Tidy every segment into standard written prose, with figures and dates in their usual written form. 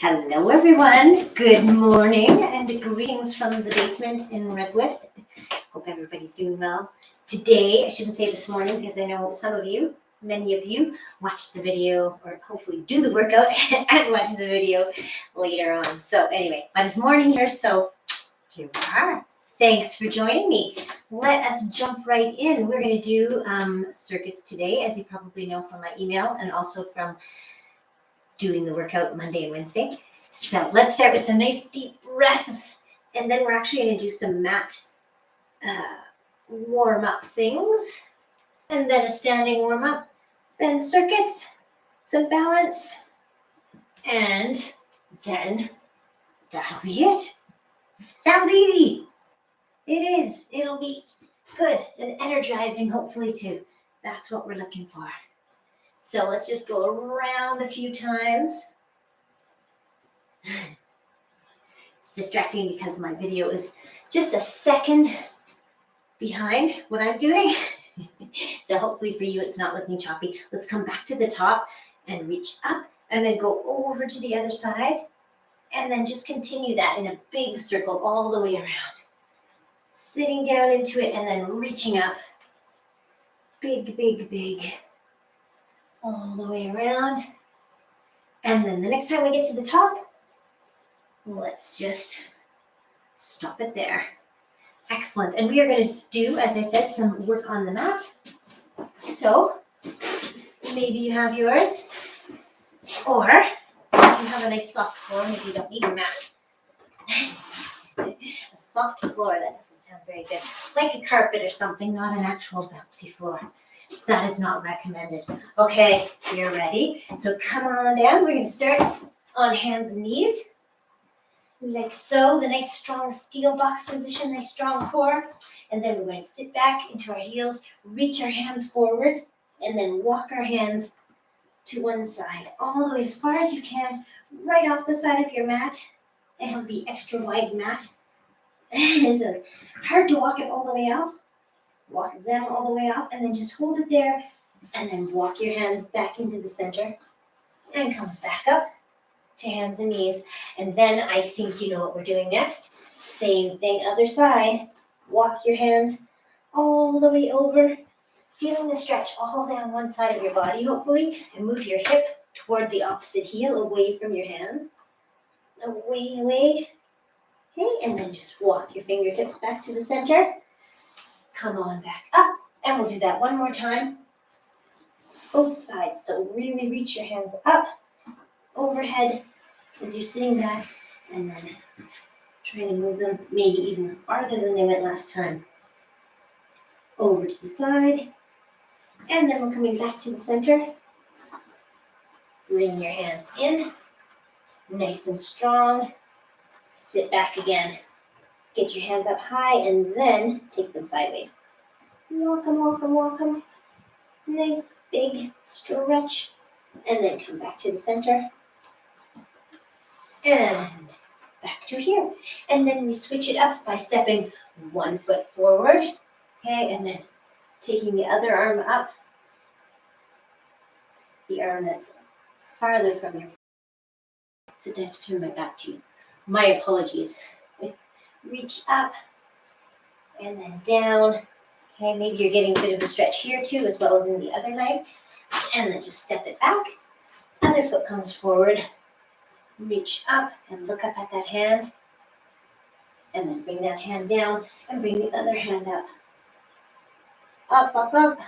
Hello everyone, good morning and greetings from the basement in Redwood. Hope everybody's doing well. Today, I shouldn't say this morning because I know some of you, many of you, watch the video or hopefully do the workout and watch the video later on. So anyway, but it's morning here, so here we are. Thanks for joining me. Let us jump right in. We're going to do circuits today, as you probably know from my email and also from doing the workout Monday and Wednesday. So let's start with some nice deep breaths, and then we're actually going to do some mat warm up things, and then a standing warm up, then circuits, some balance, and then that'll be it. Sounds easy. It is. It'll be good and energizing, hopefully, too. That's what we're looking for. So let's just go around a few times. It's distracting because my video is just a second behind what I'm doing. So hopefully for you it's not looking choppy. Let's come back to the top and reach up and then go over to the other side and then just continue that in a big circle all the way around. Sitting down into it and then reaching up. Big, big, big. All the way around. And then the next time we get to the top, let's just stop it there. Excellent. And we are going to do, as I said, some work on the mat. So maybe you have yours, or you have a nice soft floor. Maybe you don't need a mat. A soft floor, that doesn't sound very good. Like a carpet or something, not an actual bouncy floor. That is not recommended. Okay, you're ready. So come on down. We're going to start on hands and knees. Like so, the nice strong steel box position, nice strong core. And then we're going to sit back into our heels, reach our hands forward, and then walk our hands to one side, all the way as far as you can, right off the side of your mat. I have the extra wide mat. So it's hard to walk it all the way off. Walk them all the way off, and then just hold it there, and then walk your hands back into the center, and come back up to hands and knees. And then I think you know what we're doing next. Same thing, other side. Walk your hands all the way over, feeling the stretch all down one side of your body, hopefully, and move your hip toward the opposite heel, away from your hands. Away, away. Okay, and then just walk your fingertips back to the center. Come on back up, and we'll do that one more time. Both sides, so really reach your hands up, overhead as you're sitting back, and then trying to move them maybe even farther than they went last time. Over to the side, and then we're coming back to the center. Bring your hands in, nice and strong. Sit back again. Get your hands up high and then take them sideways. Walk them, walk them, walk them. Nice big stretch. And then come back to the center. And back to here. And then we switch it up by stepping one foot forward. Okay, and then taking the other arm up. The arm that's farther from your foot. So I have to turn my back to you. My apologies. Reach up and then down. Okay, maybe you're getting a bit of a stretch here too, as well as in the other leg. And then just step it back. Other foot comes forward. Reach up and look up at that hand. And then bring that hand down and bring the other hand up. Up, up, up.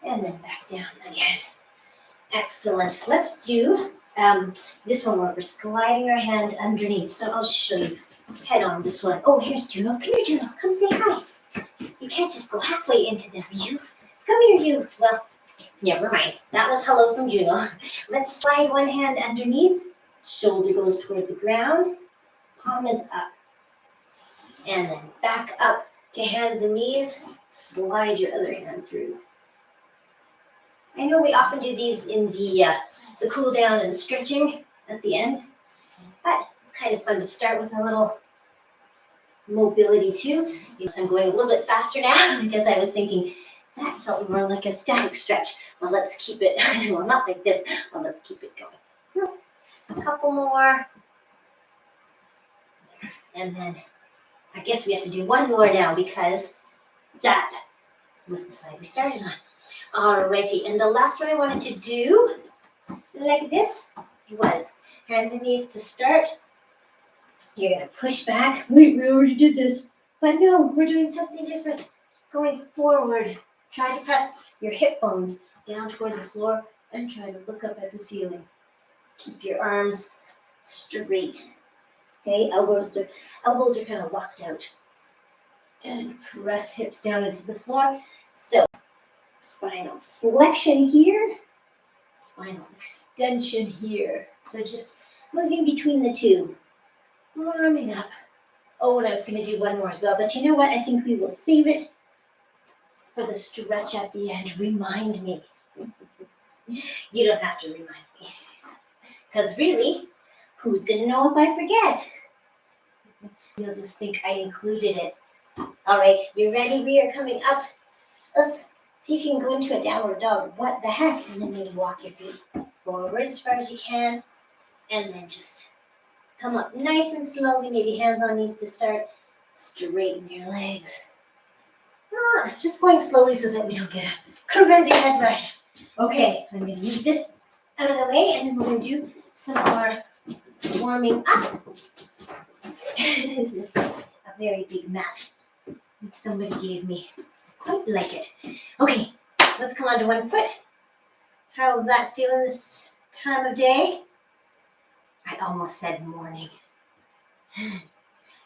And then back down again. Excellent. Let's do this one where we're sliding our hand underneath. So I'll show you head on this one. Oh, here's Juno. Come here, Juno. Come say hi. You can't just go halfway into the view. Come here, you. Well, never mind. That was hello from Juno. Let's slide one hand underneath. Shoulder goes toward the ground. Palm is up. And then back up to hands and knees. Slide your other hand through. I know we often do these in the cool down and stretching at the end, but it's kind of fun to start with a little mobility too. So I'm going a little bit faster now because I was thinking that felt more like a static stretch. Well, let's keep it, well, not like this. Well, let's keep it going. couple more. And then I guess we have to do one more now because that was the side we started on. Alrighty, and the last one I wanted to do like this was hands and knees to start. You're gonna push back. Wait, we already did this. But no, we're doing something different. Going forward. Try to press your hip bones down toward the floor and try to look up at the ceiling. Keep your arms straight. Okay, elbows are kind of locked out. And press hips down into the floor. So, spinal flexion here, spinal extension here. So just moving between the two. Warming up. Oh, and I was going to do one more as well, but you know what? I think we will save it for the stretch at the end. Remind me. You don't have to remind me. Because really, who's going to know if I forget? You'll just think I included it. All right, you ready? We are coming up. Up. See if you can go into a downward dog. What the heck? And then maybe walk your feet forward as far as you can. And then just come up nice and slowly. Maybe hands on knees to start. Straighten your legs. Just going slowly so that we don't get a crazy head rush. Okay, I'm going to move this out of the way. And then we're going to do some more warming up. This is a very big mat that somebody gave me. Quite like it. Okay, let's come on to one foot. How's that feeling this time of day? I almost said morning.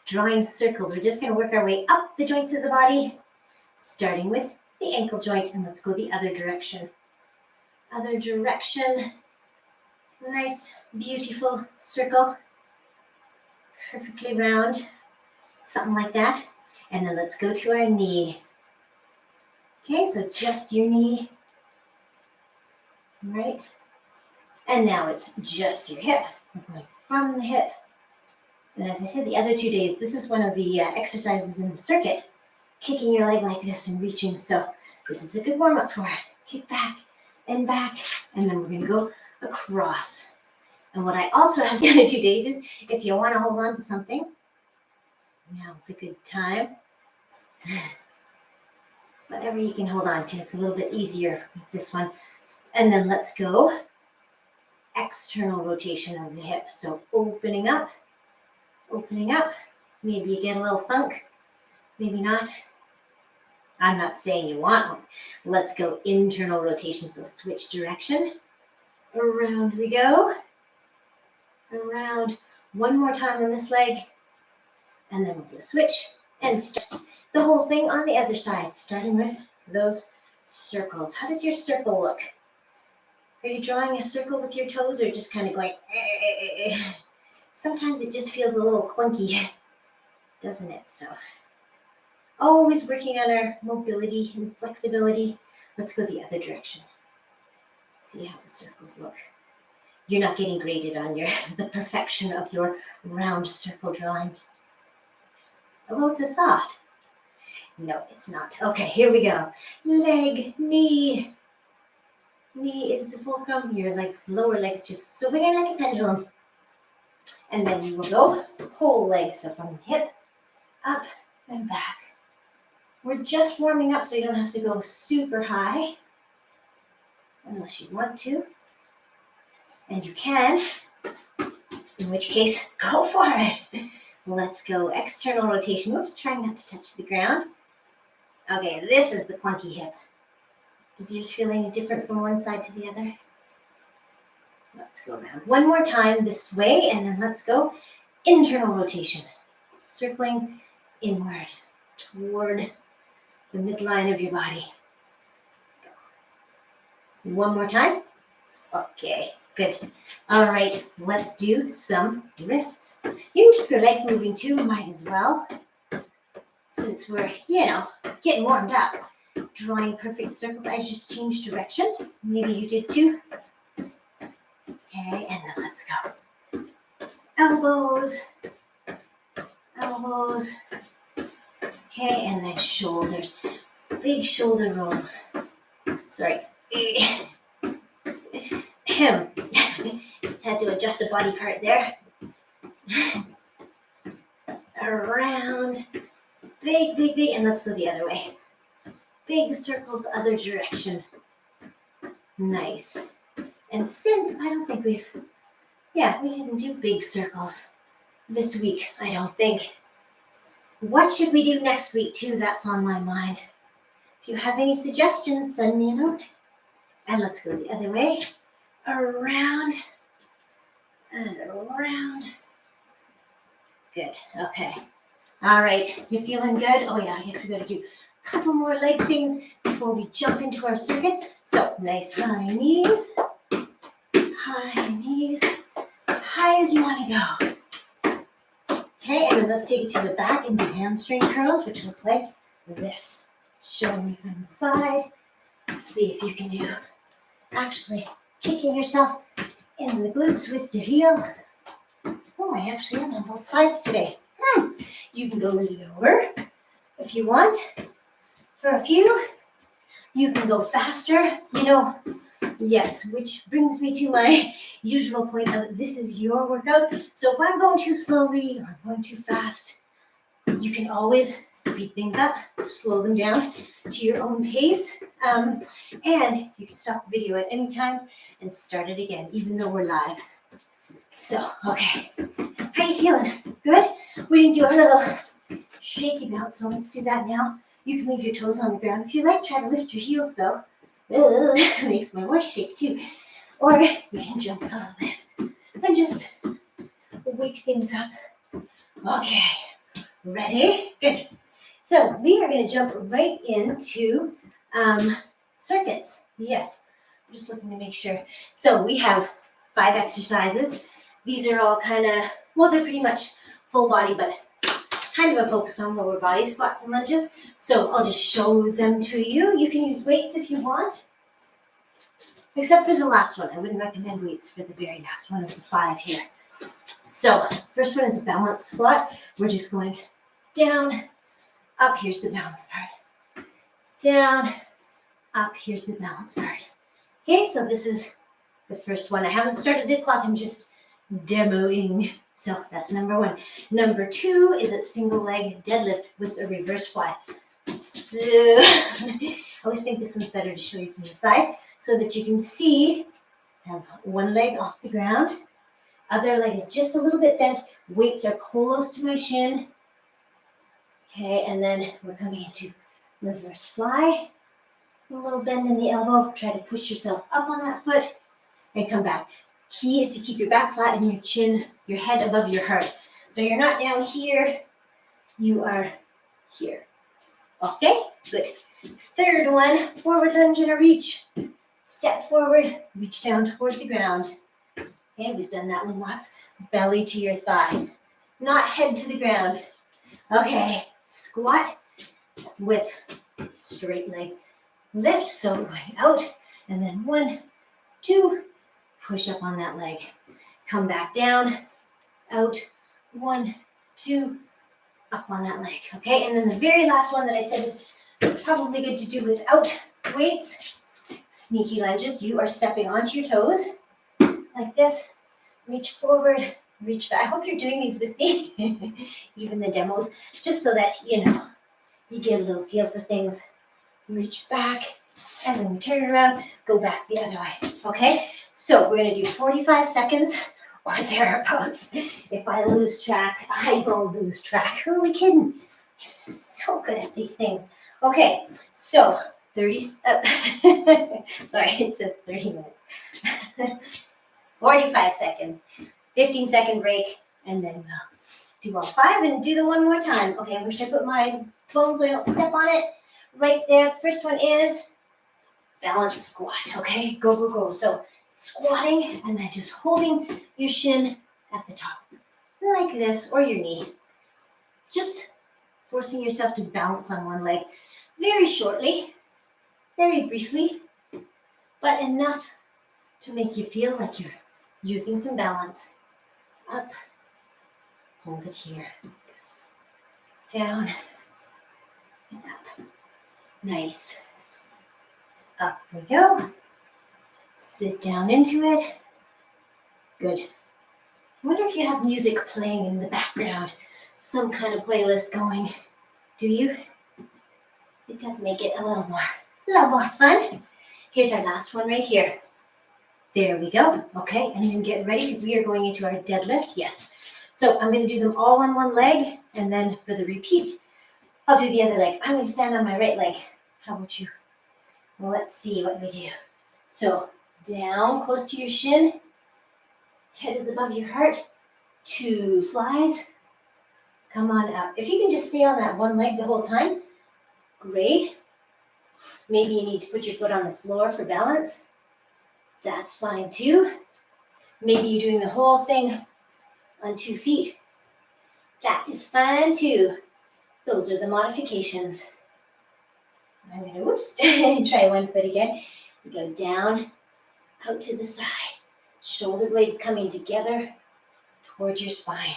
Drawing circles. We're just going to work our way up the joints of the body, starting with the ankle joint, and let's go the other direction. Other direction. Nice, beautiful circle. Perfectly round. Something like that. And then let's go to our knee. Okay, so just your knee, right? And now it's just your hip. We're going from the hip. And as I said the other 2 days, this is one of the exercises in the circuit, kicking your leg like this and reaching. So this is a good warm-up for it. Kick back, and then we're going to go across. And what I also have the other 2 days is if you want to hold on to something, now's a good time. Whatever you can hold on to. It's a little bit easier with this one. And then let's go external rotation of the hip. So opening up. Maybe you get a little thunk, maybe not. I'm not saying you want one. Let's go internal rotation. So switch direction. Around we go. Around. One more time on this leg. And then we're going to switch and start the whole thing on the other side, starting with those circles. How does your circle look? Are you drawing a circle with your toes or just kind of going, Sometimes it just feels a little clunky, doesn't it? So always working on our mobility and flexibility. Let's go the other direction. See how the circles look. You're not getting graded on the perfection of your round circle drawing. Although it's a thought. No, it's not. Okay, here we go. Leg, knee. Knee is the fulcrum. Your legs, lower legs just swinging like a pendulum. And then we will go whole leg. So from hip, up, and back. We're just warming up so you don't have to go super high. Unless you want to. And you can. In which case, go for it. Let's go external rotation. Oops, trying not to touch the ground. Okay, this is the clunky hip. Does yours feel any different from one side to the other? Let's go around one more time this way, and then let's go internal rotation. Circling inward toward the midline of your body. Go. One more time. Okay, good. All right, let's do some wrists. You can keep your legs moving too, might as well. Since we're, getting warmed up. Drawing perfect circles. I just changed direction. Maybe you did too. Okay, and then let's go. Elbows. Okay, and then shoulders. Big shoulder rolls. Sorry. Just Had to adjust the body part there. Around. Big, big, big. And let's go the other way. Big circles, other direction. Nice. And since I don't think we didn't do big circles this week, I don't think. What should we do next week too? That's on my mind. If you have any suggestions, send me a note. And let's go the other way. Around and around. Good. Okay. All right. You feeling good? Oh yeah, I guess we better do a couple more leg things before we jump into our circuits. So nice high knees. High knees. As high as you want to go. Okay, and then let's take it to the back and do hamstring curls, which look like this. Show me from the side. Let's see if you can do actually kicking yourself in the glutes with your heel. Oh, I actually am on both sides today. You can go lower if you want. For a few, you can go faster. Yes, which brings me to my usual point of this is your workout. So if I'm going too slowly or I'm going too fast, you can always speed things up, slow them down to your own pace. And you can stop the video at any time and start it again, even though we're live. So, okay. How you feeling? Good? We didn't do our little shaky bounce, so let's do that now. You can leave your toes on the ground. If you like, try to lift your heels though. Makes my voice shake too. Or you can jump a little bit and just wake things up. Okay. Ready? Good. So we are going to jump right into circuits. Yes. I'm just looking to make sure. So we have 5 exercises. These are all kind of, they're pretty much full body, but kind of a focus on lower body, squats and lunges. So I'll just show them to you. You can use weights if you want, except for the last one. I wouldn't recommend weights for the very last one of the 5 here. So first one is a balance squat. We're just going down, up, here's the balance part. Down, up, here's the balance part. Okay, so this is the first one. I haven't started the clock, I'm just demoing. So that's number 1. Number 2 is a single leg deadlift with a reverse fly. So I always think this one's better to show you from the side so that you can see. I have one leg off the ground. Other leg is just a little bit bent. Weights are close to my shin. Okay, and then we're coming into reverse fly. A little bend in the elbow. Try to push yourself up on that foot and come back. Key is to keep your back flat and your chin, your head above your heart. So you're not down here, you are here. Okay, good. Third one, forward lunge and a reach. Step forward, reach down toward the ground. Okay, we've done that one lots. Belly to your thigh, not head to the ground. Okay, squat with straight leg lift. So we're going out and then 1, 2, push up on that leg. Come back down, out, 1, 2, up on that leg. Okay, and then the very last one that I said is probably good to do without weights. Sneaky lunges. You are stepping onto your toes like this. Reach forward, reach back. I hope you're doing these with me, even the demos, just so that, you get a little feel for things. Reach back, and then we turn it around, go back the other way. Okay, so we're going to do 45 seconds or thereabouts. If I lose track, I will lose track. Who are we kidding? I'm so good at these things. Okay, so 30, sorry, it says 30 minutes. 45 seconds, 15-second break, and then we'll do all 5 and do them one more time. Okay, I'm going to put my phone so I don't step on it. Right there, first one is balance squat. Okay, go, go, go. So squatting and then just holding your shin at the top like this, or your knee. Just forcing yourself to balance on one leg very shortly, very briefly, but enough to make you feel like you're using some balance. Up, hold it here, down, and up. Nice. Up we go. Sit down into it. Good. I wonder if you have music playing in the background, some kind of playlist going. Do you? It does make it a little more fun. Here's our last one right here. There we go. Okay, and then get ready because we are going into our deadlift. Yes. So I'm going to do them all on one leg, and then for the repeat, I'll do the other leg. I'm going to stand on my right leg. How about you? Well, let's see what we do. So down close to your shin, head is above your heart, 2 flies. Come on up. If you can just stay on that one leg the whole time, great. Maybe you need to put your foot on the floor for balance. That's fine too. Maybe you're doing the whole thing on 2 feet. That is fine too. Those are the modifications. I'm going to, try one foot again. We go down, out to the side. Shoulder blades coming together towards your spine.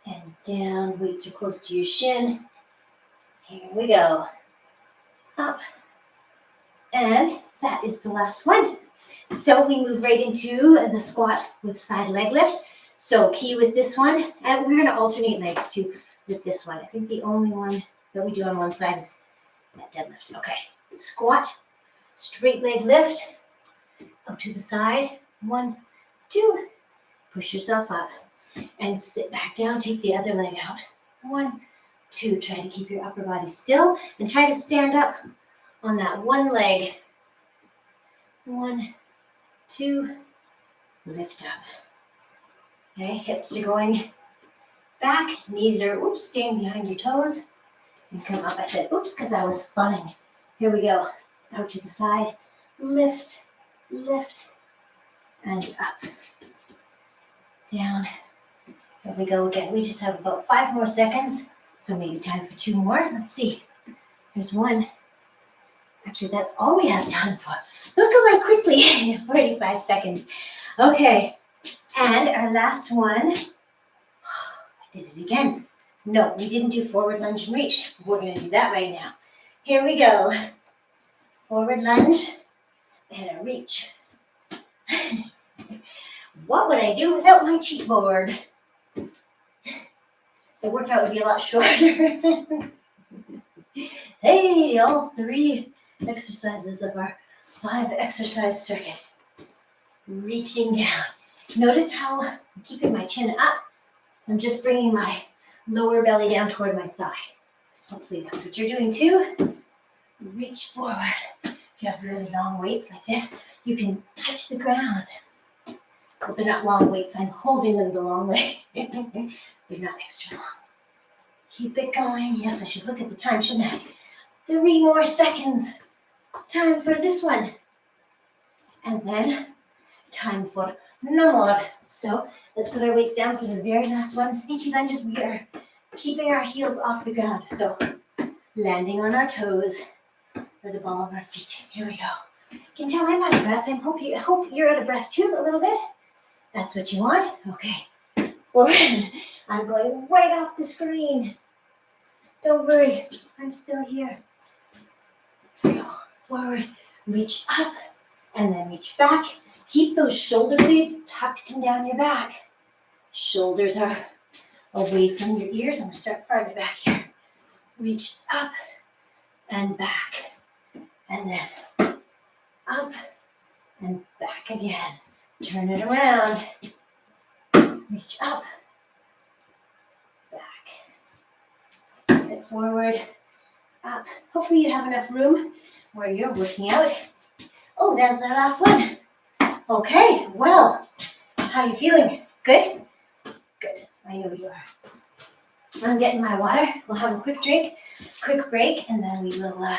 And down, weights are close to your shin. Here we go. Up. And that is the last one. So we move right into the squat with side leg lift. So key with this one, and we're going to alternate legs too with this one. I think the only one that we do on one side is that deadlift. Okay, squat, straight leg lift, out to the side. 1, 2, push yourself up and sit back down. Take the other leg out. 1, 2, try to keep your upper body still and try to stand up on that one leg. 1, 2, lift up. Okay, hips are going back, knees are, staying behind your toes. And come up. I said, because I was falling. Here we go. Out to the side, lift, lift, and up. Down. Here we go again. We just have about 5 more seconds, so maybe time for 2 more. Let's see. There's 1. Actually, that's all we have time for. Those go by quickly. 45 seconds. Okay. And our last one. I did it again. No, we didn't do forward lunge and reach. We're going to do that right now. Here we go. Forward lunge and a reach. What would I do without my cheat board? The workout would be a lot shorter. Hey, all 3 exercises of our 5 exercise circuit. Reaching down. Notice how I'm keeping my chin up. I'm just bringing my lower belly down toward my thigh. Hopefully that's what you're doing too. Reach forward. If you have really long weights like this, you can touch the ground. Well, they're not long weights. I'm holding them the long way. They're not extra long. Keep it going. Yes, I should look at the time, shouldn't I? 3 more seconds. Time for this one. And then time for no more. So let's put our weights down for the very last one. Sneaky lunges. We are keeping our heels off the ground. So landing on our toes or the ball of our feet. Here we go. You can tell I'm out of breath. I hope you're out of breath too a little bit. That's what you want? Okay. Forward. I'm going right off the screen. Don't worry. I'm still here. Let's go. Forward. Reach up and then reach back. Keep those shoulder blades tucked in down your back. Shoulders are away from your ears. I'm going to start farther back here. Reach up and back. And then up and back again. Turn it around. Reach up. Back. Step it forward. Up. Hopefully you have enough room where you're working out. Oh, that's our last one. Okay, well, how are you feeling? Good? Good. I know you are. I'm getting my water. We'll have a quick drink, quick break, and then we will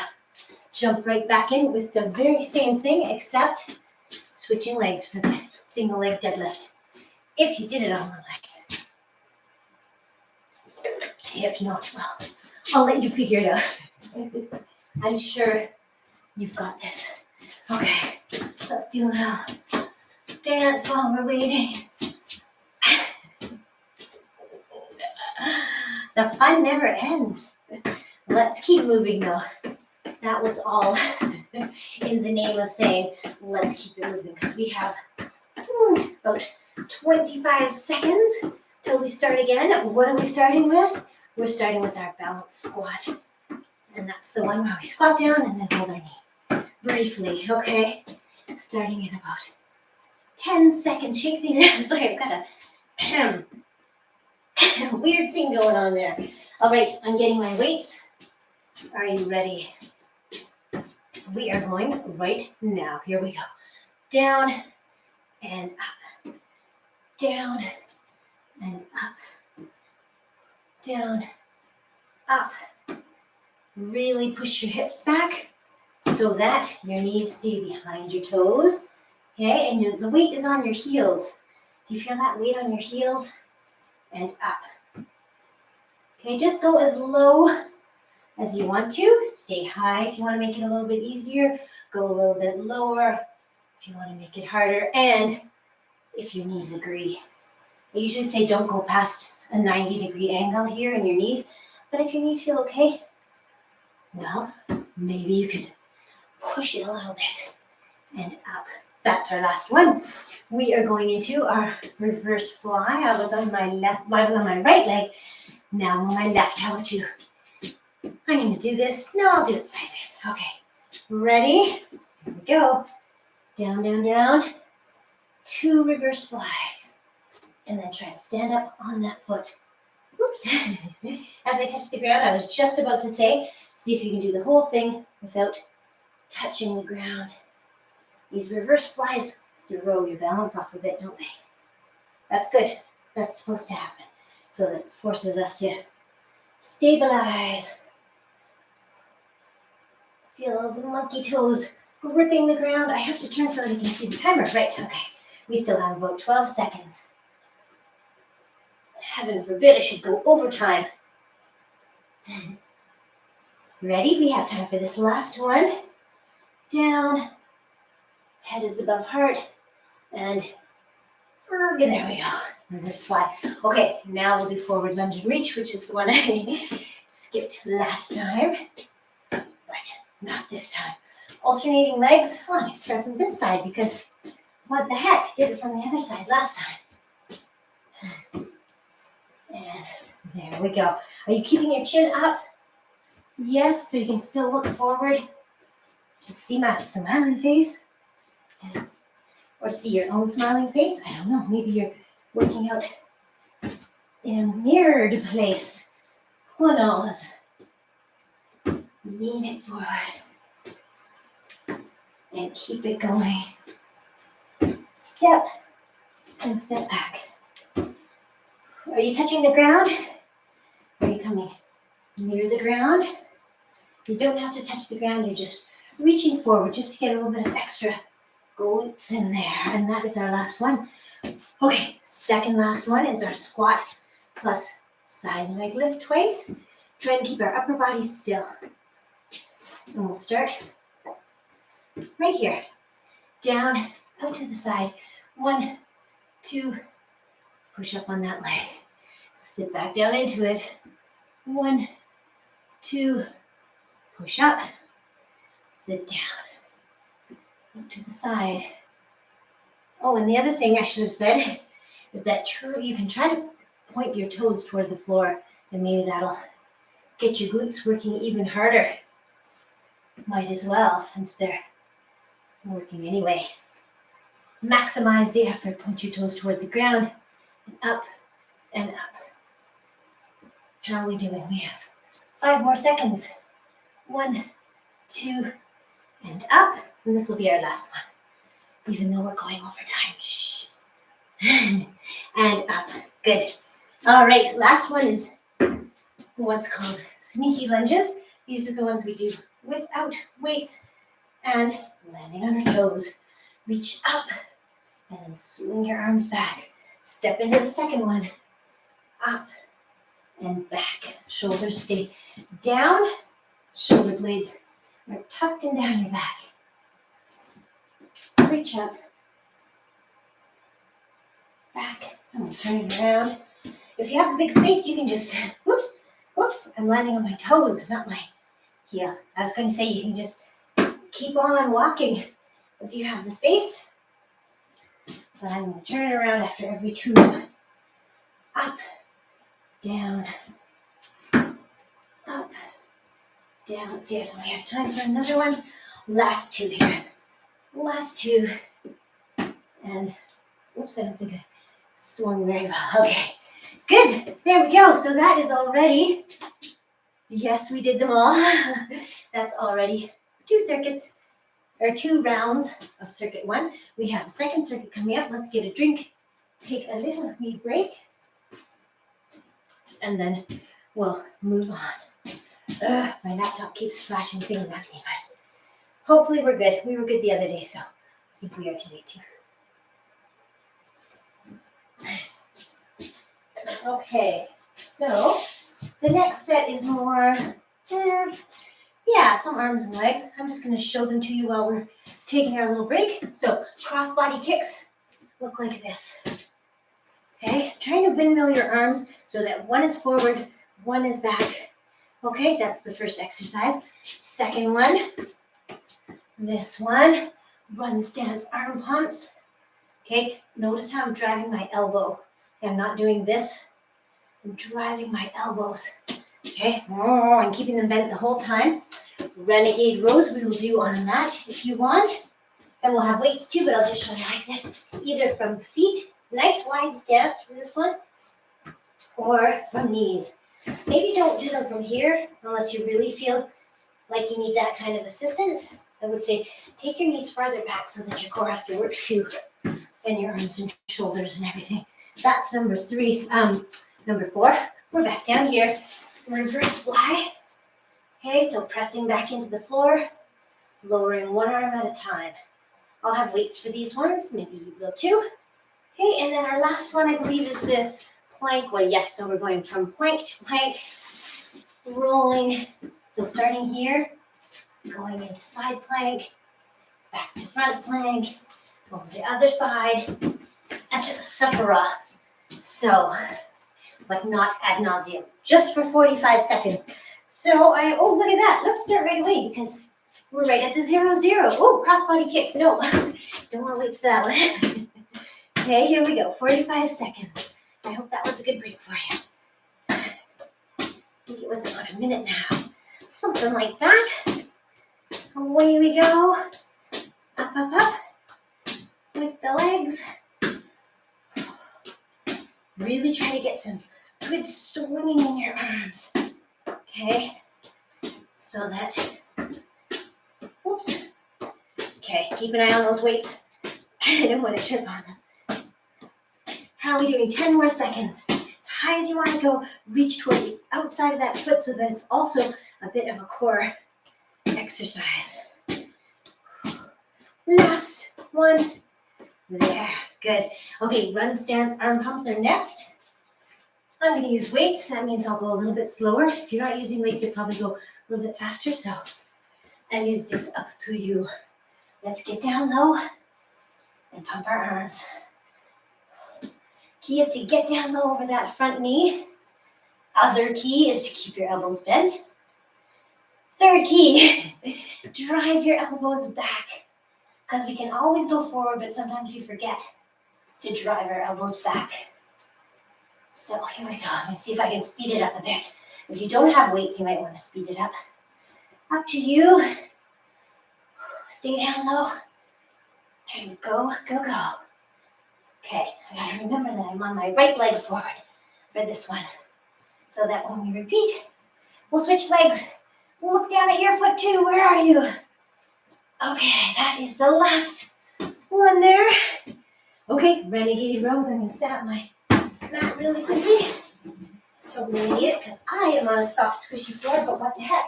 jump right back in with the very same thing, except switching legs for the single leg deadlift. If you did it on one leg. If not, well, I'll let you figure it out. I'm sure you've got this. Okay, let's do a little dance while we're waiting. The fun never ends. Let's keep moving though. That was all in the name of saying, let's keep it moving because we have About 25 seconds till we start again. What are we starting with? We're starting with our balance squat. And that's the one where we squat down and then hold our knee. Briefly, okay? Starting in about 10 seconds. Shake these out. Sorry, I've got a weird thing going on there. All right, I'm getting my weights. Are you ready? We are going right now. Here we go. Down and up. Down and up. Down, up. Really push your hips back so that your knees stay behind your toes. Okay, and the weight is on your heels. Do you feel that weight on your heels? And up. Okay, just go as low as you want to. Stay high if you want to make it a little bit easier. Go a little bit lower if you want to make it harder. And if your knees agree. I usually say don't go past a 90-degree angle here in your knees. But if your knees feel okay, well, maybe you can push it a little bit and up. That's our last one. We are going into our reverse fly. I was on my right leg. Now I'm on my left. How about you? I'm going to do this. No, I'll do it sideways. Okay. Ready? Here we go. Down, down, down. 2 reverse flies. And then try to stand up on that foot. Oops. As I touch the ground, I was just about to say, see if you can do the whole thing without touching the ground. These reverse flies throw your balance off a bit, don't they? That's good. That's supposed to happen. So that forces us to stabilize. Feel those monkey toes gripping the ground. I have to turn so that I can see the timer. Right, okay. We still have about 12 seconds. Heaven forbid I should go overtime. Ready? We have time for this last one. Down. Head is above heart. And there we go. Reverse fly. Okay, now we'll do forward lunge and reach, which is the one I skipped last time. But not this time. Alternating legs. Oh, I'm going to start from this side because what the heck? Did it from the other side last time. And there we go. Are you keeping your chin up? Yes, so you can still look forward. You can see my smiling face. Or see your own smiling face. I don't know. Maybe you're working out in a mirrored place. Who knows? Lean it forward. And keep it going. Step and step back. Are you touching the ground? Are you coming near the ground? You don't have to touch the ground. You're just reaching forward just to get a little bit of extra glutes in there. And that is our last one. Okay, second last one is our squat plus side leg lift twice. Try and keep our upper body still. And we'll start right here. Down, out to the side. 1, 2, push up on that leg. Sit back down into it. 1, 2, push up. Sit down. Out to the side. Oh, and the other thing I should have said is that you can try to point your toes toward the floor, and maybe that'll get your glutes working even harder. Might as well, since they're working anyway. Maximize the effort. Point your toes toward the ground, and up and up. How are we doing? We have 5 more seconds. 1, 2, and up. And this will be our last one, even though we're going over time. Shh. And up. Good. All right, last one is what's called sneaky lunges. These are the ones we do without weights and landing on our toes. Reach up and then swing your arms back. Step into the second one. Up and back. Shoulders stay down. Shoulder blades are tucked in down your back. Reach up. Back. I'm going to turn it around. If you have a big space, you can just, whoops, I'm landing on my toes, not my heel. I was going to say you can just keep on walking if you have the space. but I'm going to turn it around after every 2. Up, down, up, down. Let's see if we have time for another one. Last 2 here. Last 2. And, whoops, I don't think I swung very well. Okay, good. There we go. So that is already, yes, we did them all. That's already 2 circuits, or 2 rounds of circuit 1. We have a second circuit coming up. Let's get a drink, take a little wee break, and then we'll move on. My laptop keeps flashing things at me, but hopefully we're good. We were good the other day, so I think we are today too. Okay, so the next set is more, some arms and legs. I'm just going to show them to you while we're taking our little break. So cross-body kicks look like this. Okay, trying to windmill your arms so that one is forward, one is back. Okay, that's the first exercise. Second one, this one, run stance arm pumps. Okay, notice how I'm driving my elbow. I'm not doing this. I'm driving my elbows. Okay, I'm keeping them bent the whole time. Renegade rows we will do on a mat if you want. And we'll have weights too, but I'll just show you like this. Either from feet, nice wide stance for this one, or from knees. Maybe don't do them from here unless you really feel like you need that kind of assistance. I would say take your knees farther back so that your core has to work too, and your arms and shoulders and everything. That's number 3. Number 4, we're back down here. Reverse fly. Okay, so pressing back into the floor, lowering one arm at a time. I'll have weights for these ones, maybe you will too. Okay, and then our last one, I believe, is the plank one. Yes, so we're going from plank to plank, rolling. So starting here, going into side plank, back to front plank, over the other side, and to the supera. So, but not ad nauseum, just for 45 seconds. So look at that. Let's start right away because we're right at the 0, 0. Oh, cross-body kicks. No, don't want to wait for that one. Okay, here we go. 45 seconds. I hope that was a good break for you. I think it was about a minute now. Something like that. Away we go. Up, up, up. With the legs. Really try to get some good swinging in your arms. Okay, so that, whoops. Okay, keep an eye on those weights. I don't want to trip on them. How are we doing? 10 more seconds. As high as you want to go, reach toward the outside of that foot so that it's also a bit of a core exercise. Last one. There, good. Okay, run stance arm pumps are next. I'm going to use weights. That means I'll go a little bit slower. If you're not using weights, you'll probably go a little bit faster. So I leave this up to you. Let's get down low and pump our arms. Key is to get down low over that front knee. Other key is to keep your elbows bent. Third key, drive your elbows back. Because we can always go forward, but sometimes we forget to drive our elbows back. So here we go. I'm going to see if I can speed it up a bit. If you don't have weights, you might want to speed it up. Up to you. Stay down low. And go, go, go. Okay, I got to remember that I'm on my right leg forward for this one. So that when we repeat, we'll switch legs. We'll look down at your foot too. Where are you? Okay, that is the last one there. Okay, renegade rows. I'm going to set up my mat really quickly. Don't really need it because I am on a soft, squishy floor, but what the heck?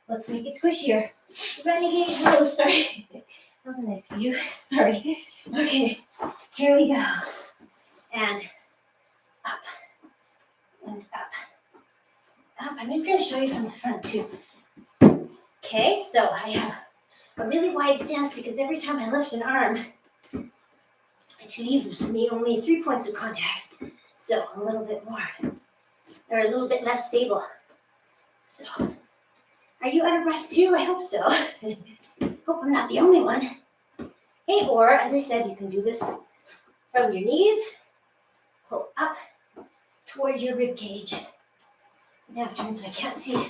Let's make it squishier. Renegade rows, sorry. That was a nice view. Sorry. Okay, here we go. And up. And up. Up. I'm just going to show you from the front too. Okay, so I have a really wide stance because every time I lift an arm, it leaves me only 3 points of contact. So a little bit more, or a little bit less stable. So, are you out of breath too? I hope so. Hope I'm not the only one. Hey, or as I said, you can do this from your knees. Pull up towards your rib cage. Now turn so I can't see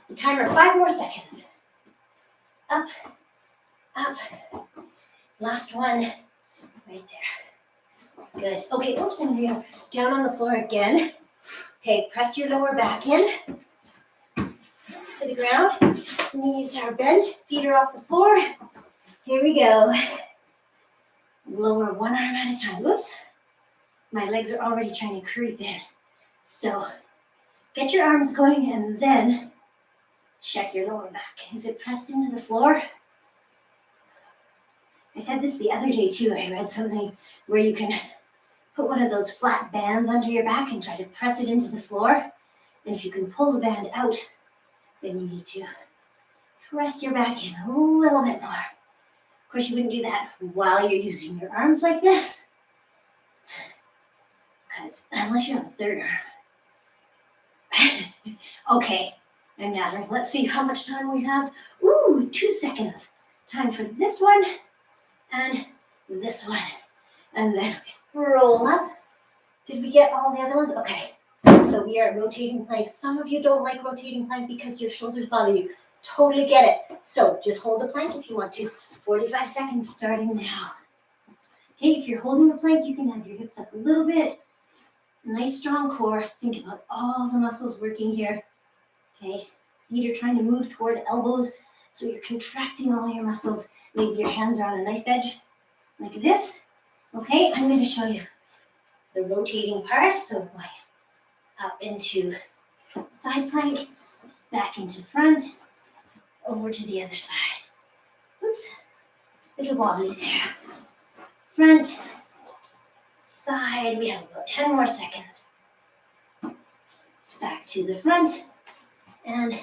the timer. 5 more seconds. Up, up. Last one, right there. Good. Okay, oops, and we are down on the floor again. Okay, press your lower back in to the ground. Knees are bent, feet are off the floor. Here we go. Lower one arm at a time. Whoops. My legs are already trying to creep in. So get your arms going and then check your lower back. Is it pressed into the floor? I said this the other day too. I read something where you can put one of those flat bands under your back and try to press it into the floor. And if you can pull the band out, then you need to press your back in a little bit more. Of course, you wouldn't do that while you're using your arms like this, because unless you have a third arm. Okay, I'm gathering. Let's see how much time we have. Ooh, 2 seconds. Time for this one and this one. And then roll up. Did we get all the other ones? Okay, so we are rotating plank. Some of you don't like rotating plank because your shoulders bother you. Totally get it. So just hold the plank if you want to. 45 seconds starting now. Okay, if you're holding the plank, you can have your hips up a little bit. Nice strong core. Think about all the muscles working here. Okay, feet are trying to move toward elbows, so you're contracting all your muscles. Maybe your hands are on a knife edge, like this. Okay, I'm going to show you the rotating part. So going up into side plank, back into front, over to the other side. Oops, little wobbly there. Front, side, we have about 10 more seconds. Back to the front and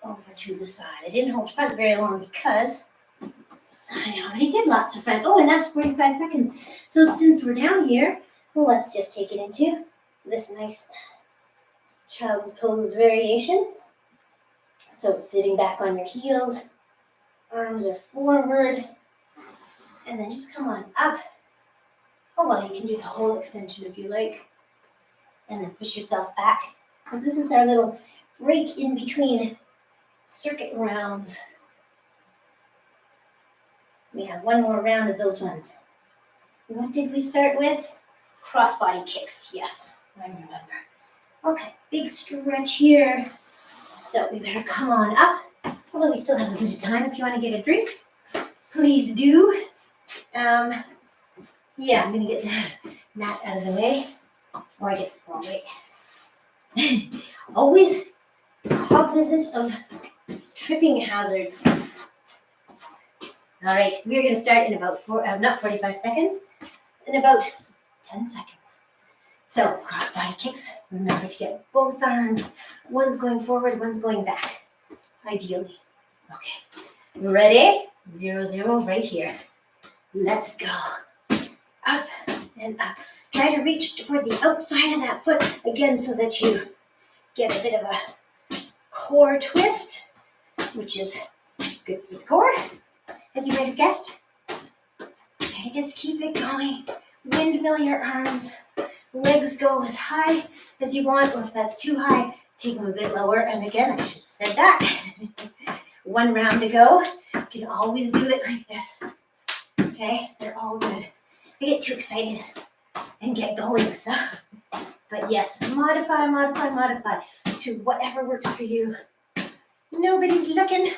over to the side. I didn't hold front very long because I already did lots of front. Oh, and that's 45 seconds. So since we're down here, well, let's just take it into this nice child's pose variation. So sitting back on your heels, arms are forward, and then just come on up. Oh, well, you can do the whole extension if you like. And then push yourself back, because this is our little break in between circuit rounds. We have one more round of those ones. What did we start with? Crossbody kicks. Yes, I remember. Okay, big stretch here. So we better come on up. Although we still have a bit of time. If you want to get a drink, please do. Yeah, I'm going to get this mat out of the way. Or I guess it's all right. Always cognizant of tripping hazards. All right, we're going to start in about not 45 seconds, in about 10 seconds. So crossbody kicks, remember to get both arms. One's going forward, one's going back, ideally. Okay, ready? 0, 0, right here. Let's go. Up and up. Try to reach toward the outside of that foot again so that you get a bit of a core twist, which is good for the core, as you might have guessed. Okay, just keep it going. Windmill your arms. Legs go as high as you want, or if that's too high, take them a bit lower. And again, I should have said that. 1 round to go. You can always do it like this. Okay, they're all good. I get too excited and get going, so. But yes, modify to whatever works for you. Nobody's looking.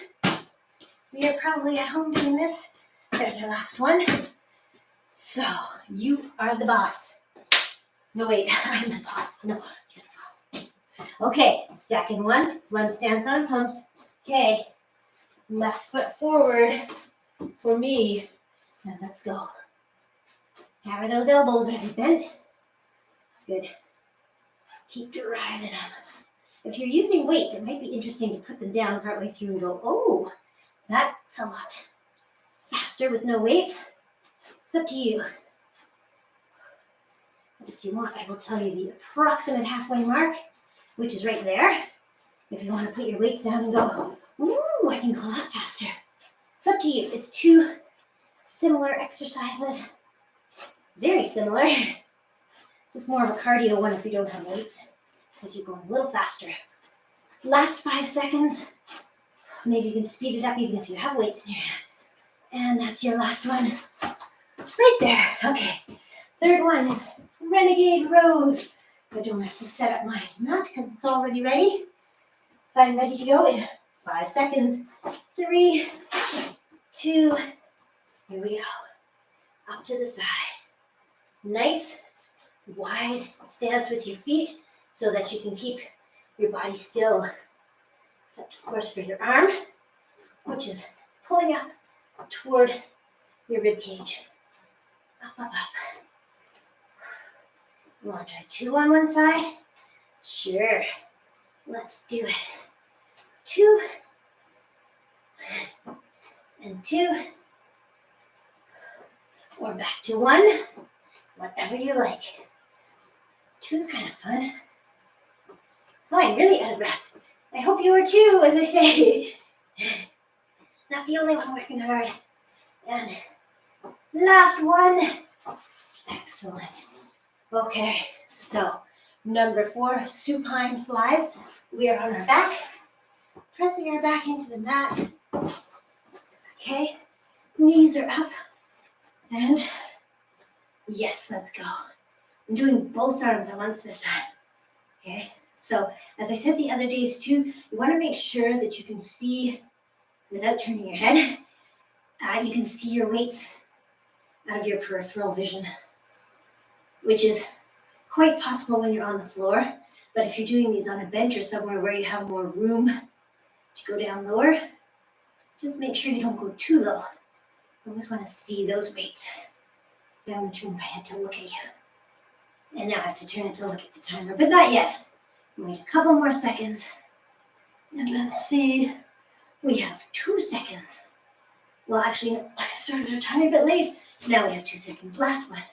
You're probably at home doing this. There's our last one. So, you are the boss. No, wait, I'm the boss. No, you're the boss. Okay, second one. Run stance on pumps. Okay, left foot forward for me. Now let's go. How are those elbows? Are they bent? Good. Keep driving them. If you're using weights, it might be interesting to put them down partway through and go, oh, that's a lot faster with no weights. It's up to you. But if you want, I will tell you the approximate halfway mark, which is right there. If you want to put your weights down and go, ooh, I can go a lot faster. It's up to you. It's 2 similar exercises. Very similar. Just more of a cardio one if you don't have weights, because you're going a little faster. Last 5 seconds. Maybe you can speed it up even if you have weights in your hand. And that's your last one. Right there. Okay. Third one is Renegade Rows. I don't have to set up my mat because it's already ready. I'm ready to go in 5 seconds. 3, 2, here we go. Up to the side. Nice wide stance with your feet so that you can keep your body still. Except, of course, for your arm, which is pulling up toward your rib cage. Up, up, up. You want to try 2 on one side? Sure. Let's do it. 2 and 2. Or back to 1. Whatever you like. 2 is kind of fun. Oh, I'm really out of breath. I hope you are too, as I say. Not the only one working hard. And last one. Excellent. Okay, so number 4, supine flies. We are on our back, pressing our back into the mat. Okay, knees are up. And yes, let's go. I'm doing both arms at once this time. Okay, so as I said the other days too, you want to make sure that you can see without turning your head. You can see your weights out of your peripheral vision, which is quite possible when you're on the floor. But if you're doing these on a bench or somewhere where you have more room to go down lower, just make sure you don't go too low. You always want to see those weights. I have to turn my head to look at you. And now I have to turn it to look at the timer, but not yet. Wait a couple more seconds. And let's see. We have 2 seconds. Well, actually, I started a tiny bit late. Now we have 2 seconds. Last one.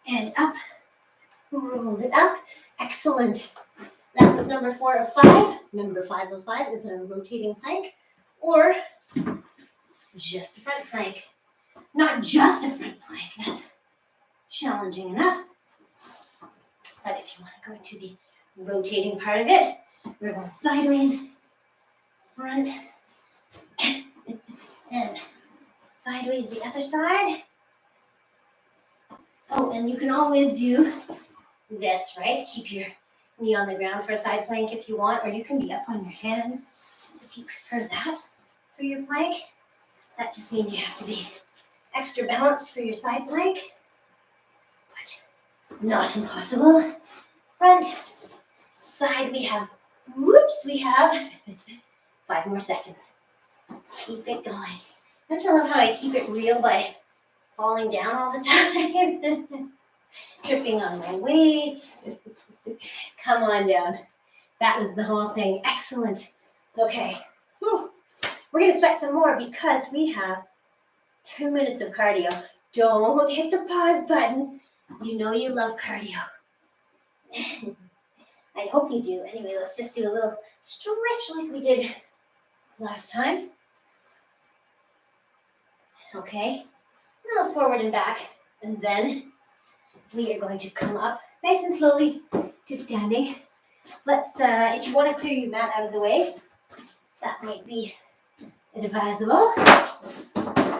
And up. Roll it up. Excellent. That was number 4 of 5. Number 5 of 5 is a rotating plank or just a front plank. Not just a front plank. That's challenging enough. But if you want to go into the rotating part of it, we're going sideways, front, and sideways the other side. Oh, and you can always do this, right? Keep your knee on the ground for a side plank if you want, or you can be up on your hands if you prefer that for your plank. That just means you have to be extra balanced for your side plank, but not impossible. Front, side, we have 5 more seconds. Keep it going. Don't you love how I keep it real by falling down all the time? Tripping on my weights. Come on down. That was the whole thing. Excellent. Okay. Whew. We're going to sweat some more because we have 2 minutes of cardio. Don't hit the pause button. You know you love cardio. I hope you do. Anyway, let's just do a little stretch like we did last time. Okay. A little forward and back. And then we are going to come up nice and slowly to standing. Let's, if you want to clear your mat out of the way, that might be advisable.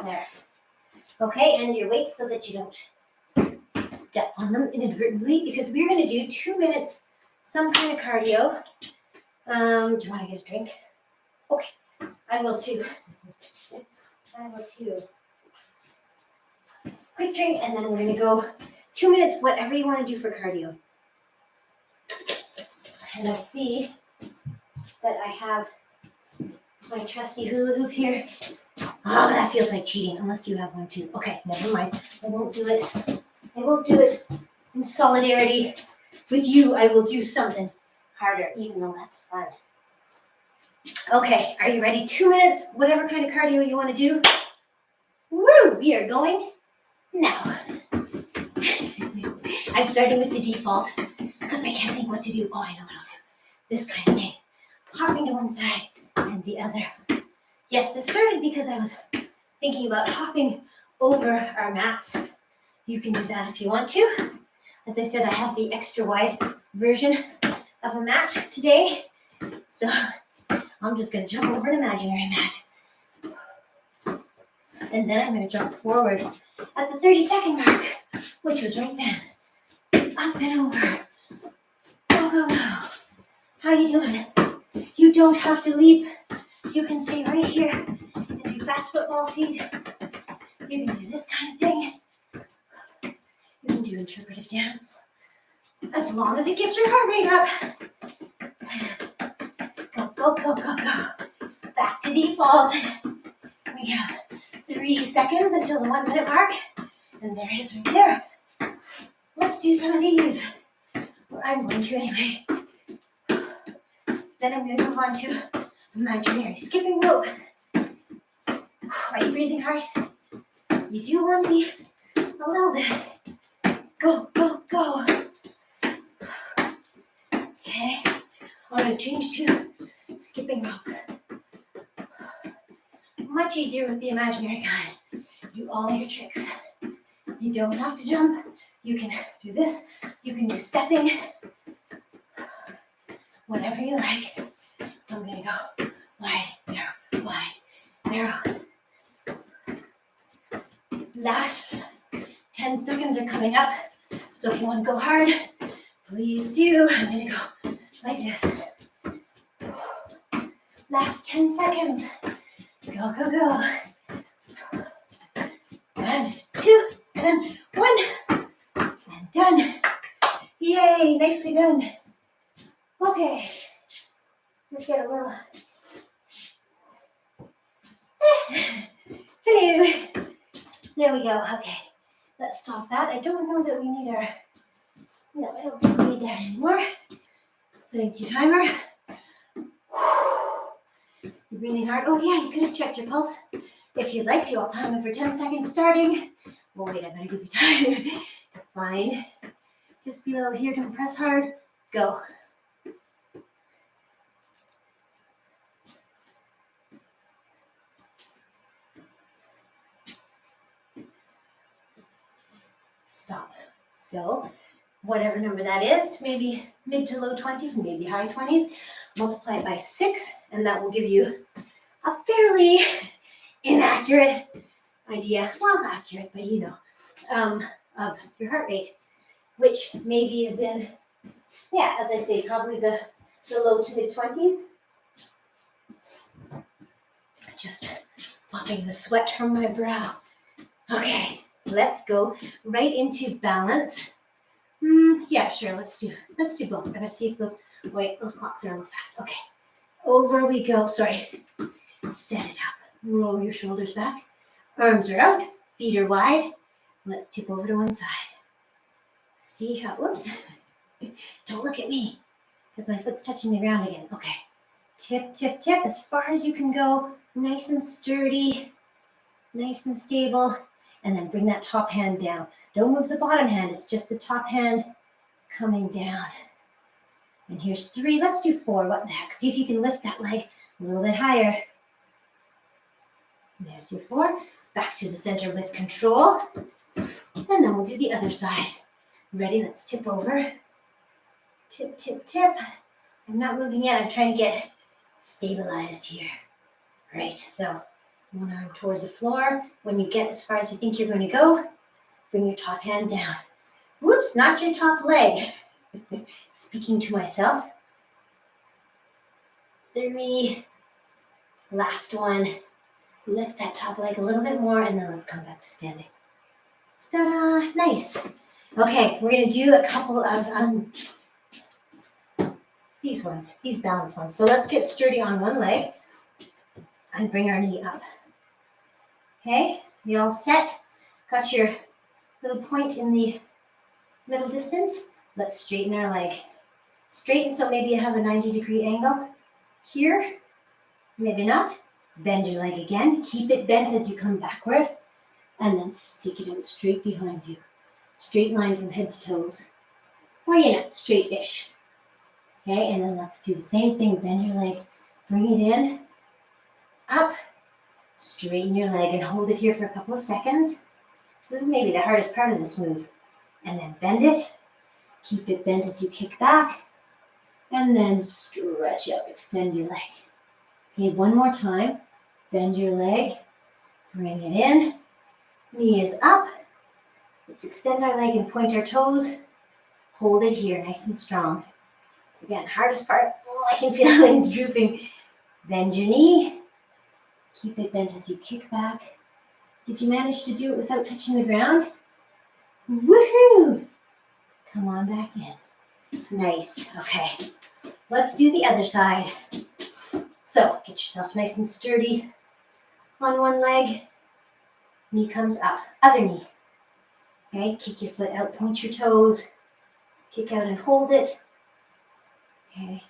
There. Okay, and your weights so that you don't step on them inadvertently, because we're going to do 2 minutes, some kind of cardio. Do you want to get a drink? Okay, I will too. Quick drink, and then we're going to go 2 minutes, whatever you want to do for cardio. And I see that I have my trusty hula hoop here. Oh, that feels like cheating, unless you have one too. Okay, never mind. I won't do it. In solidarity with you, I will do something harder, even though that's fun. Okay, are you ready? 2 minutes, whatever kind of cardio you want to do. Woo! We are going now. I'm starting with the default because I can't think what to do. Oh, I know what I'll do. This kind of thing. Hopping to one side and the other. Yes, this started because I was thinking about hopping over our mats You can do that if you want to. As I said, I have the extra wide version of a mat today. So I'm just going to jump over an imaginary mat. And then I'm going to jump forward at the 30-second mark, which was right then. Up and over. Go, go, go. How you doing? You don't have to leap. You can stay right here and do fast football feet. You can do this kind of thing. You can do interpretive dance. As long as it gets your heart rate up. Go, go, go, go, go. Back to default. We have 3 seconds until the 1 minute mark. And there it is right there. Let's do some of these. Or I'm going to anyway. Then I'm going to move on to imaginary skipping rope. Are you breathing hard? You do want to be a little bit. Go, go, go. Okay. I'm going to change to skipping rope. Much easier with the imaginary kind. Do all your tricks. You don't have to jump. You can do this. You can do stepping. Whatever you like. I'm going to go wide, narrow. Last 10 seconds are coming up. So if you want to go hard, please do. I'm going to go like this. Last 10 seconds. Go, go, go. And 2, and 1. And done. Yay, nicely done. Okay. Let's get a little. Hello. There we go. Okay. Let's stop that. I don't know that we need our. No, I don't think we need that anymore. Thank you, timer. You're breathing hard. Oh, yeah, you could have checked your pulse. If you'd like to, I'll time it for 10 seconds starting. Well, wait, I better give you time. Fine. Just be low here. Don't press hard. Go. Stop. So, whatever number that is, maybe mid to low 20s, maybe high 20s, multiply it by 6, and that will give you a fairly inaccurate idea, well, accurate, but you know, of your heart rate, which maybe is in, yeah, as I say, probably the low to mid 20s. Just popping the sweat from my brow. Okay, let's go right into balance. Yeah, sure, let's do both. I gotta see if those clocks are a little fast. Okay, over we go. Sorry, set it up. Roll your shoulders back. Arms are out, feet are wide. Let's tip over to one side. See how, whoops. Don't look at me, because my foot's touching the ground again. Okay, tip, tip, tip, as far as you can go. Nice and sturdy, nice and stable. And then bring that top hand down. Don't move the bottom hand, it's just the top hand coming down. And here's 3, let's do 4, what the heck. See if you can lift that leg a little bit higher. There's your 4. Back to the center with control. And then we'll do the other side. Ready, let's tip over. Tip, tip, tip. I'm not moving yet, I'm trying to get stabilized here. Right, so one arm toward the floor. When you get as far as you think you're going to go, bring your top hand down. Whoops, not your top leg. Speaking to myself. 3. Last one. Lift that top leg a little bit more, and then let's come back to standing. Ta-da! Nice. Okay, we're going to do a couple of these ones, these balance ones. So let's get sturdy on one leg and bring our knee up. Okay, you all set? Got your little point in the middle distance? Let's straighten our leg. Straighten, so maybe you have a 90-degree angle here. Maybe not. Bend your leg again. Keep it bent as you come backward. And then stick it out straight behind you. Straight line from head to toes. Or, you know, straight-ish. Okay, and then let's do the same thing. Bend your leg. Bring it in. Up. Straighten your leg and hold it here for a couple of seconds. This is maybe the hardest part of this move. And then bend it. Keep it bent as you kick back. And then stretch out, extend your leg. Okay, one more time. Bend your leg. Bring it in. Knee is up. Let's extend our leg and point our toes. Hold it here, nice and strong. Again, hardest part. Oh, I can feel things drooping. Bend your knee. Keep it bent as you kick back. Did you manage to do it without touching the ground? Woohoo! Come on back in. Nice. Okay. Let's do the other side. So get yourself nice and sturdy on one leg. Knee comes up. Other knee. Okay, kick your foot out, point your toes. Kick out and hold it. Okay,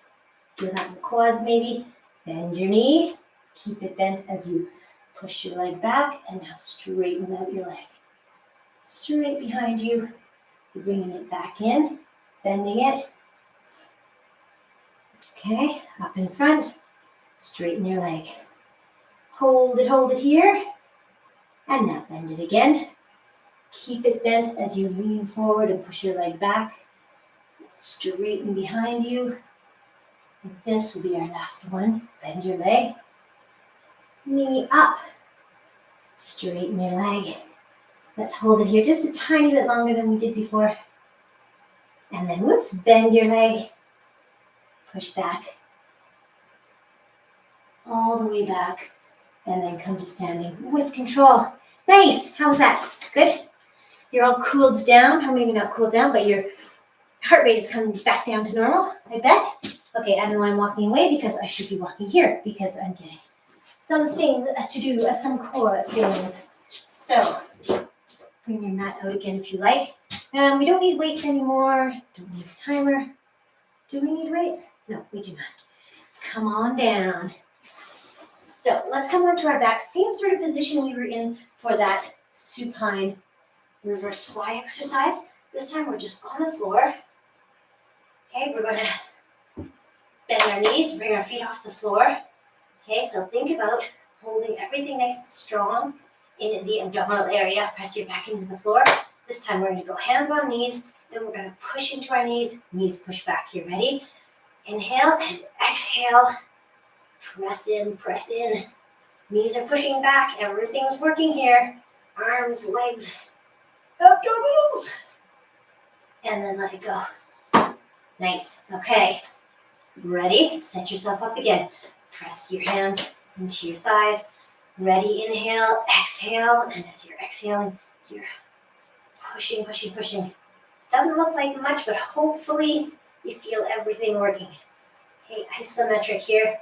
feel that in the quads maybe. Bend your knee. Keep it bent as you push your leg back, and now straighten out your leg. Straight behind you. You're bringing it back in, bending it. Okay, up in front. Straighten your leg. Hold it here. And now bend it again. Keep it bent as you lean forward and push your leg back. Straighten behind you. And this will be our last one. Bend your leg. Knee up. Straighten your leg. Let's hold it here just a tiny bit longer than we did before. And then, whoops, bend your leg. Push back. All the way back. And then come to standing with control. Nice. How was that? Good? You're all cooled down. Or maybe not cooled down, but your heart rate is coming back down to normal, I bet. Okay, I don't know why I'm walking away, because I should be walking here, because I'm getting some things to do, some core things. So, bring your mat out again if you like. We don't need weights anymore. Don't need a timer. Do we need weights? No, we do not. Come on down. So, let's come onto our back. Same sort of position we were in for that supine reverse fly exercise. This time we're just on the floor. Okay, we're going to bend our knees, bring our feet off the floor. Okay, so think about holding everything nice and strong in the abdominal area. Press your back into the floor. This time we're going to go hands on knees, and we're going to push into our knees. Knees push back. You ready? Inhale and exhale. Press in, press in. Knees are pushing back. Everything's working here. Arms, legs, abdominals. And then let it go. Nice. Okay. Ready? Set yourself up again. Press your hands into your thighs. Ready? Inhale, exhale. And as you're exhaling, you're pushing, pushing, pushing. Doesn't look like much, but hopefully you feel everything working. Okay, isometric here.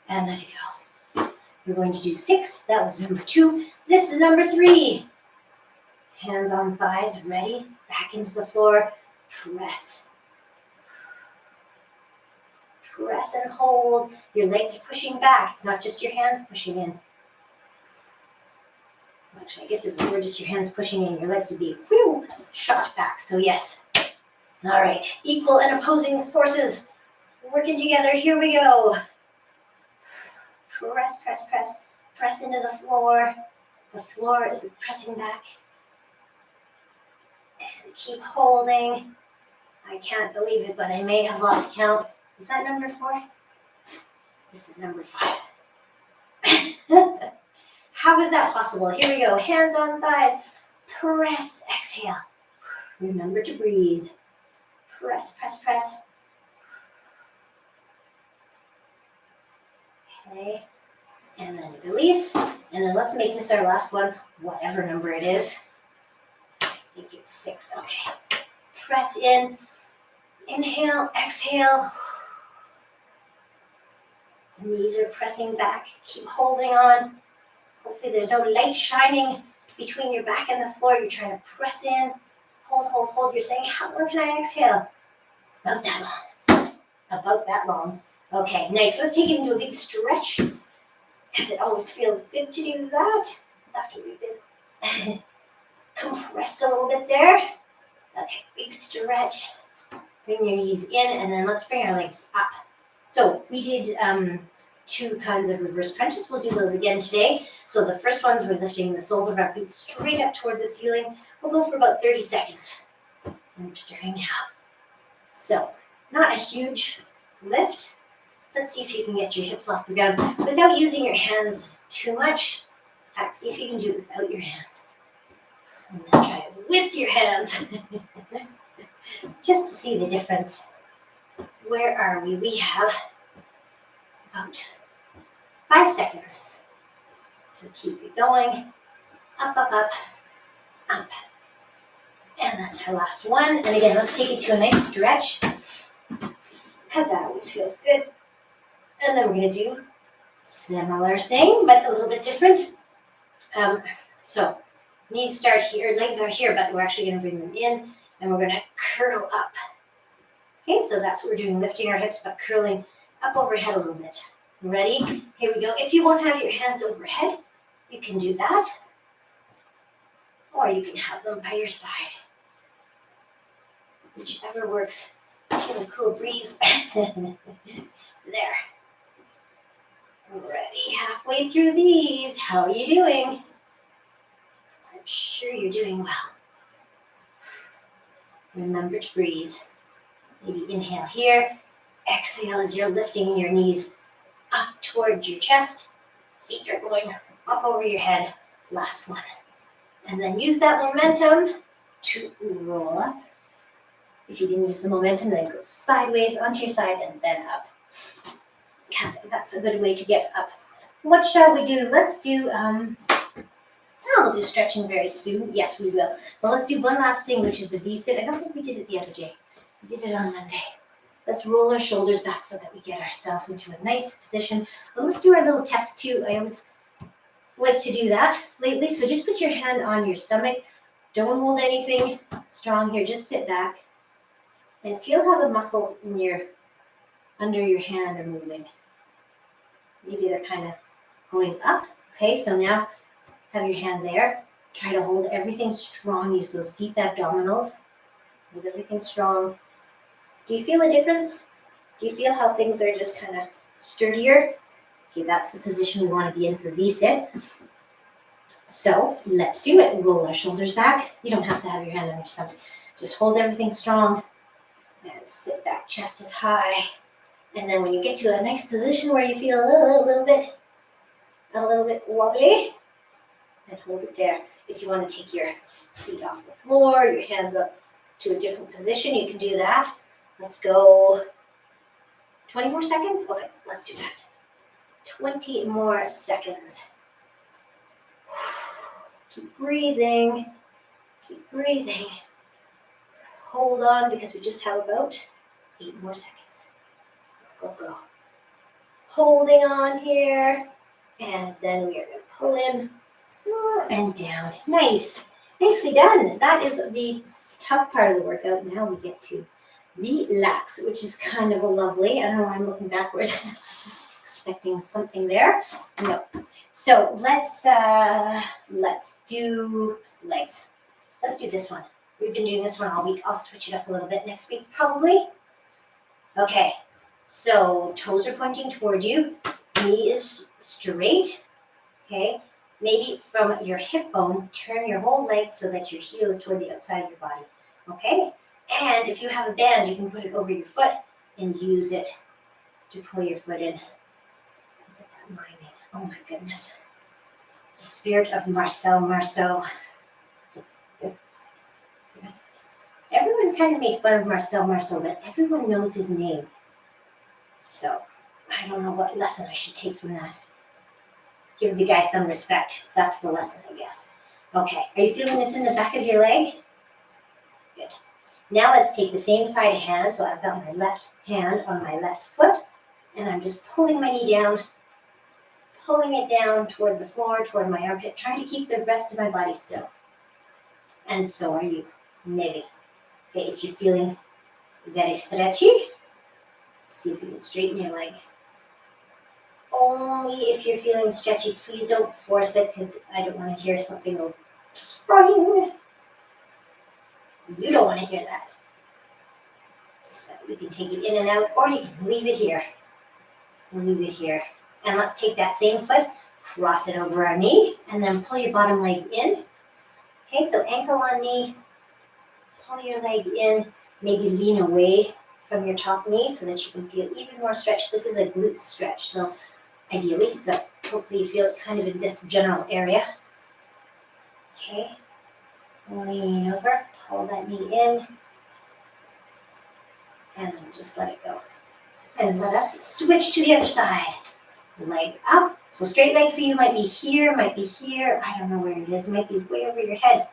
And let it go. We're going to do 6. That was number 2. This is number 3. Hands on thighs. Ready? Back into the floor. Press. Press and hold. Your legs are pushing back. It's not just your hands pushing in. Actually, I guess if it were just your hands pushing in, your legs would be shot back. So yes. All right. Equal and opposing forces working together. Here we go. Press, press, press. Press into the floor. The floor is pressing back. And keep holding. I can't believe it, but I may have lost count. Is that number 4? This is number 5. How is that possible? Here we go. Hands on thighs. Press, exhale. Remember to breathe. Press, press, press. Okay. And then release. And then let's make this our last one, whatever number it is. I think it's 6. Okay. Press in. Inhale, exhale. Knees are pressing back. Keep holding on. Hopefully there's no light shining between your back and the floor. You're trying to press in. Hold, hold, hold. You're saying, how long can I exhale? About that long. About that long. Okay, nice. Let's take it into a big stretch, because it always feels good to do that after we've been compressed a little bit there. Okay, big stretch. Bring your knees in, and then let's bring our legs up. So we did 2 kinds of reverse crunches. We'll do those again today. So the first ones, we're lifting the soles of our feet straight up toward the ceiling. We'll go for about 30 seconds. And we're starting now. So not a huge lift. Let's see if you can get your hips off the ground without using your hands too much. In fact, see if you can do it without your hands. And then try it with your hands. Just to see the difference. Where are we? We have about 5 seconds. So keep it going. Up, up, up, up. And that's our last one. And again, let's take it to a nice stretch, because that always feels good. And then we're going to do similar thing, but a little bit different. So knees start here, legs are here, but we're actually going to bring them in, and we're going to curl up. Okay, so that's what we're doing, lifting our hips, but curling up overhead a little bit. Ready? Here we go. If you won't have your hands overhead, you can do that. Or you can have them by your side. Whichever works. Feel a cool breeze. There. Ready? Halfway through these. How are you doing? I'm sure you're doing well. Remember to breathe. Maybe inhale here. Exhale as you're lifting your knees up towards your chest. Feet are going up over your head. Last one. And then use that momentum to roll up. If you didn't use the momentum, then go sideways onto your side and then up. Because that's a good way to get up. What shall we do? Let's do, we'll do stretching very soon. Yes, we will. But let's do one last thing, which is a V-sit. I don't think we did it the other day. We did it on Monday. Let's roll our shoulders back so that we get ourselves into a nice position. But let's do our little test too. I always like to do that lately. So just put your hand on your stomach. Don't hold anything strong here. Just sit back and feel how the muscles in your under your hand are moving. Maybe they're kind of going up. Okay, so now have your hand there. Try to hold everything strong. Use those deep abdominals. Hold everything strong. Do you feel a difference? Do you feel how things are just kind of sturdier? Okay, that's the position we want to be in for V-sit. So let's do it. Roll our shoulders back. You don't have to have your hand on your stomach. Just hold everything strong and sit back, chest is high. And then when you get to a nice position where you feel a little bit wobbly, then hold it there. If you want to take your feet off the floor, your hands up to a different position, you can do that. Let's go 20 more seconds? Okay, let's do that. 20 more seconds. Keep breathing. Keep breathing. Hold on because we just have about 8 more seconds. Go, go, go. Holding on here. And then we are going to pull in and down. Nice. Nicely done. That is the tough part of the workout. Now we get to relax, which is kind of a lovely. I don't know why I'm looking backwards. Expecting something there. No. So let's do legs. Let's do this one. We've been doing this one all week. I'll switch it up a little bit next week, probably. Okay. So toes are pointing toward you. Knee is straight. Okay. Maybe from your hip bone, turn your whole leg so that your heel is toward the outside of your body. Okay. And if you have a band, you can put it over your foot and use it to pull your foot in. Look at that miming. Oh my goodness. The spirit of Marcel Marceau. Everyone kind of made fun of Marcel Marceau, but everyone knows his name. So I don't know what lesson I should take from that. Give the guy some respect. That's the lesson, I guess. Okay, are you feeling this in the back of your leg? Good. Now let's take the same side of hand. So I've got my left hand on my left foot, and I'm just pulling my knee down, pulling it down toward the floor, toward my armpit, trying to keep the rest of my body still. And so are you, maybe. Okay, if you're feeling very stretchy, see if you can straighten your leg. Only if you're feeling stretchy, please don't force it because I don't want to hear something go spring. You don't want to hear that. So you can take it in and out, or you can leave it here. Leave it here And let's take that same foot, cross it over our knee, and then pull your bottom leg in. Okay, so ankle on knee, pull your leg in, maybe lean away from your top knee so that you can feel even more stretch. This is a glute stretch, so ideally, so hopefully you feel it kind of in this general area. Okay, lean over, pull that knee in, and then just let it go. And let us switch to the other side. Leg up. So straight leg for you might be here, might be here. I don't know where it is. It might be way over your head.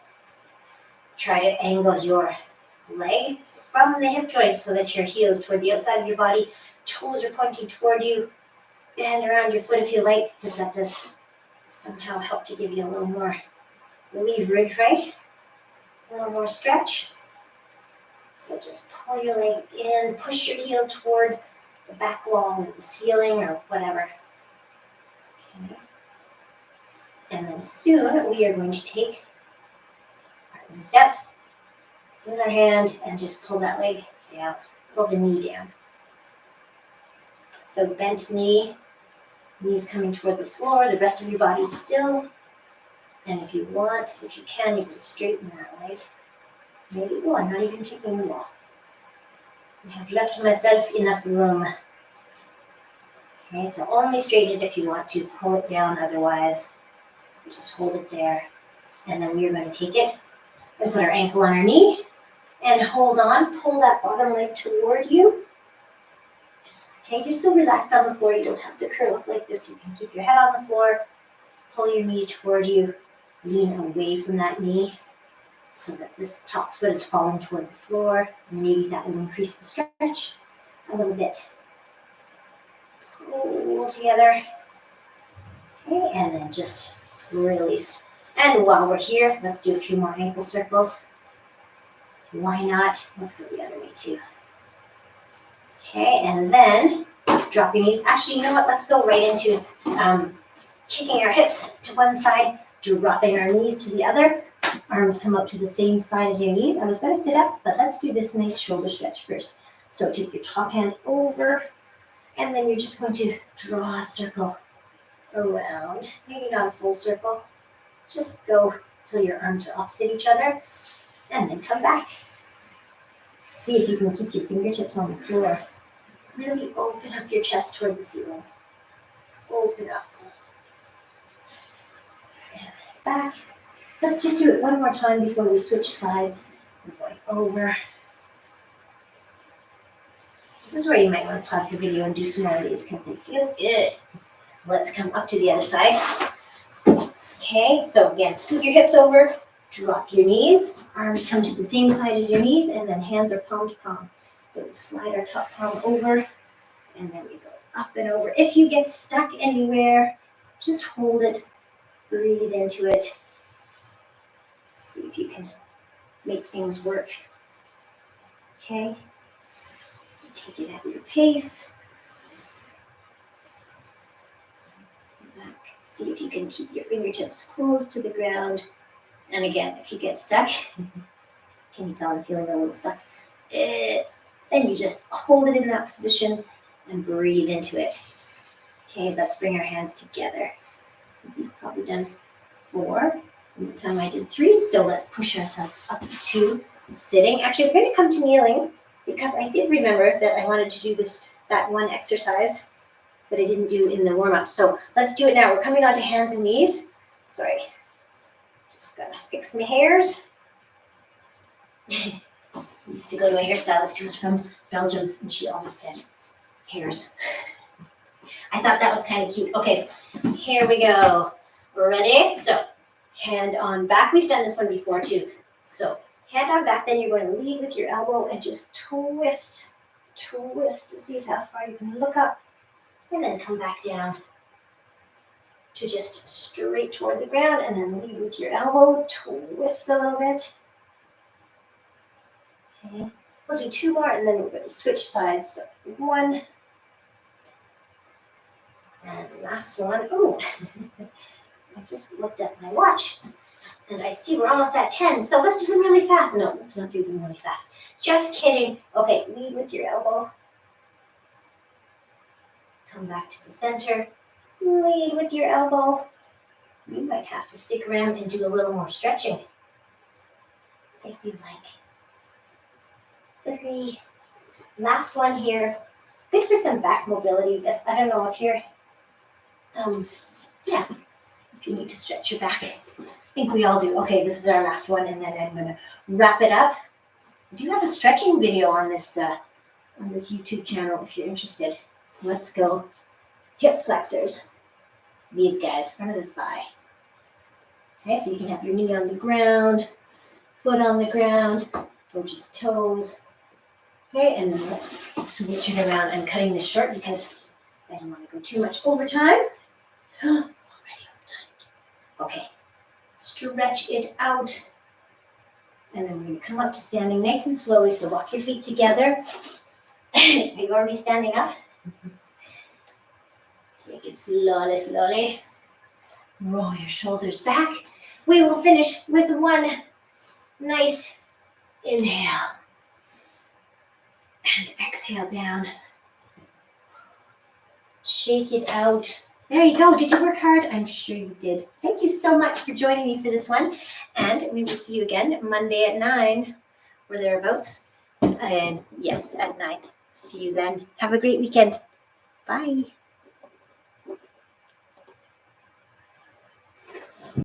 Try to angle your leg from the hip joint so that your heel is toward the outside of your body. Toes are pointing toward you. Bend around your foot if you like, because that does somehow help to give you a little more leverage, right? A little more stretch. So just pull your leg in, push your heel toward the back wall or the ceiling or whatever. Okay. And then soon we are going to take our instep with our hand and just pull that leg down, pull the knee down. So bent knee, knees coming toward the floor, the rest of your body still. And if you want, if you can straighten that leg. Maybe, oh, I'm not even kicking the wall. I have left myself enough room. Okay, so only straighten it if you want to. Pull it down, otherwise just hold it there. And then we're going to take it and put our ankle on our knee and hold on. Pull that bottom leg toward you. Okay, you're still relaxed on the floor. You don't have to curl up like this. You can keep your head on the floor. Pull your knee toward you. Lean away from that knee so that this top foot is falling toward the floor. Maybe that will increase the stretch a little bit. Pull together. Okay, and then just release. And while we're here, let's do a few more ankle circles. Why not? Let's go the other way too. Okay, and then drop your knees. Actually, you know what? Let's go right into kicking our hips to one side, dropping our knees to the other. Arms come up to the same side as your knees. I was going to sit up, but let's do this nice shoulder stretch first. So take your top hand over, and then you're just going to draw a circle around. Maybe not a full circle. Just go till your arms are opposite each other, and then come back. See if you can keep your fingertips on the floor. Really open up your chest toward the ceiling. Open up. And back. Let's just do it one more time before we switch sides. We're going over. This is where you might want to pause the video and do some more of these because they feel good. Let's come up to the other side. Okay, so again, scoot your hips over, drop your knees, arms come to the same side as your knees, and then hands are palm to palm. So we slide our top palm over, and then we go up and over. If you get stuck anywhere, just hold it, breathe into it. See if you can make things work. Okay, take it at your pace. Back. See if you can keep your fingertips close to the ground. And again, if you get stuck, can you tell I'm feeling a little stuck? Then you just hold it in that position and breathe into it. Okay, let's bring our hands together. You've probably done 4 from the time I did 3. So let's push ourselves up to sitting. Actually, I'm going to come to kneeling because I did remember that I wanted to do that one exercise that I didn't do in the warm-up. So let's do it now. We're coming onto hands and knees. Sorry. Just gotta fix my hairs. I used to go to a hairstylist who was from Belgium, and she always said, hairs. I thought that was kind of cute. Okay, here we go. Ready? So, hand on back. We've done this one before too. So, hand on back, then you're going to lead with your elbow and just twist to see how far you can look up, and then come back down to just straight toward the ground, and then lead with your elbow, twist a little bit. Okay, we'll do 2 more, and then we're going to switch sides. So 1, and last one. Oh, I just looked at my watch, and I see we're almost at 10, so let's do them really fast. No, let's not do them really fast. Just kidding. Okay, lead with your elbow. Come back to the center. Lead with your elbow. You might have to stick around and do a little more stretching. Maybe like 3. Last one here. Good for some back mobility. This, I don't know if you're, yeah, if you need to stretch your back. I think we all do. Okay, this is our last one, and then I'm gonna wrap it up. I do have a stretching video on this YouTube channel if you're interested. Let's go. Hip flexors. These guys, front of the thigh. Okay, so you can have your knee on the ground, foot on the ground, or just toes. Okay, and then let's switch it around. I'm cutting this short because I don't want to go too much overtime. Already overtime. Okay, stretch it out. And then we're going to come up to standing nice and slowly. So walk your feet together. Are you already standing up? Take it slowly, slowly. Roll your shoulders back. We will finish with one nice inhale. And exhale down. Shake it out. There you go. Did you work hard? I'm sure you did. Thank you so much for joining me for this one. And we will see you again Monday at 9 or thereabouts. And yes, at 9. See you then. Have a great weekend. Bye.